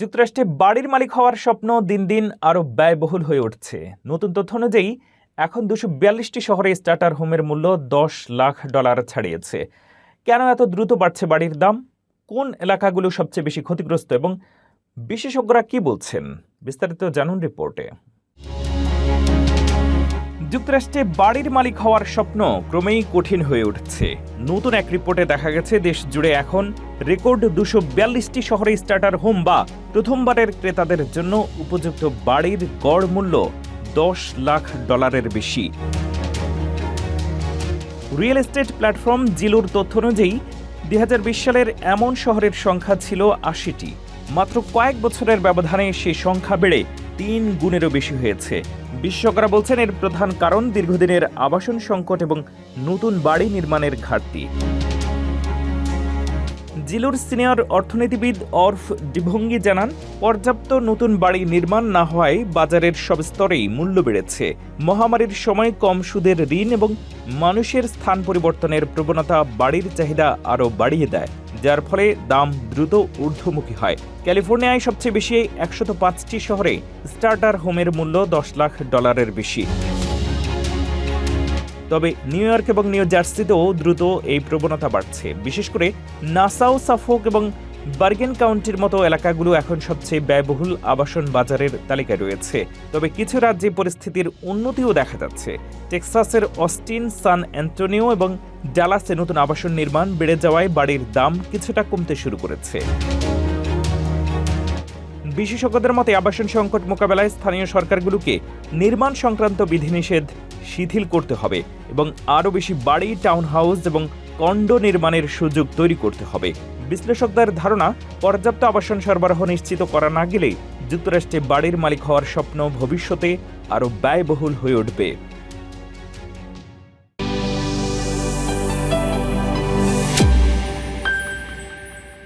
যুক্তরাষ্ট্রে বাড়ির মালিক হওয়ার স্বপ্ন দিন দিন আরও ব্যয়বহুল হয়ে উঠছে। নতুন তথ্য অনুযায়ী এখন 242টি শহরে স্টার্টার হোমের মূল্য $10 লাখ ছাড়িয়েছে। কেন এত দ্রুত বাড়ছে বাড়ির দাম? কোন এলাকাগুলো সবচেয়ে বেশি ক্ষতিগ্রস্ত এবং বিশেষজ্ঞরা কি বলছেন? বিস্তারিত জানুন রিপোর্টে। যুক্তরাষ্ট্রে বাড়ির মালিক হওয়ার স্বপ্ন ক্রমেই কঠিন হয়ে উঠছে। নতুন এক রিপোর্টে দেখা গেছে দেশ জুড়ে এখন রেকর্ড 242টি শহরে স্টার্টার হোম বা প্রথমবারের ক্রেতাদের জন্য উপযুক্ত বাড়ির গড় মূল্য $10 লাখ বেশি। রিয়েল এস্টেট প্ল্যাটফর্ম জিলোর তথ্য অনুযায়ী 2020 সালের এমন শহরের সংখ্যা ছিল 80টি। মাত্র কয়েক বছরের ব্যবধানে সেই সংখ্যা বেড়ে 3 গুণেরও বেশি হয়েছে। বিশেষজ্ঞরা বলছেন এর প্রধান কারণ দীর্ঘদিনের আবাসন সংকট এবং নতুন বাড়ি নির্মাণের ঘাটতি। জিলোর সিনিয়র অর্থনীতিবিদ অর্ফ ডিভঙ্গি জানান, পর্যাপ্ত নতুন বাড়ি নির্মাণ না হওয়ায় বাজারের সব স্তরেই মূল্য বেড়েছে। মহামারীর সময় কম সুদের ঋণ এবং মানুষের স্থান পরিবর্তনের প্রবণতা বাড়ির চাহিদা আরও বাড়িয়ে দেয়, যার ফলে দাম দ্রুত ঊর্ধ্বমুখী হয়। ক্যালিফোর্নিয়ায় সবচেয়ে বেশি 105টি শহরে স্টার্টার হোমের মূল্য $10 লাখ বেশি। তবে নিউ ইয়র্ক এবং নিউ জার্সিতেও দ্রুত এই প্রবণতা বাড়ছে। বিশেষ করে নাসাউ, সাফোক এবং বার্গেন কাউন্টির মতো এলাকাগুলো এখন সবচেয়ে ব্যয়বহুল আবাসন বাজারের তালিকায় রয়েছে। তবে কিছু রাজ্যে পরিস্থিতির উন্নতিও দেখা যাচ্ছে। টেক্সাসের অস্টিন, সান অ্যান্টোনিও এবং ডালাসে নতুন আবাসন নির্মাণ বেড়ে যাওয়ায় বাড়ির দাম কিছুটা কমতে শুরু করেছে। বিশেষজ্ঞদের মতে আবাসন সংকট মোকাবেলায় স্থানীয় সরকারগুলোকে নির্মাণ সংক্রান্ত বিধিনিষেধ শিথিল করতে হবে এবং আরও বেশি বাড়ি, টাউন হাউস এবং কন্ডো নির্মাণের সুযোগ তৈরি করতে হবে। বিশ্লেষকদের ধারণা, পর্যাপ্ত আবাসন সরবরাহ নিশ্চিত করা না গেলে যুক্তরাষ্ট্রে বাড়ির মালিক হওয়ার স্বপ্ন ভবিষ্যতে আরও ব্যয়বহুল হয়ে উঠবে।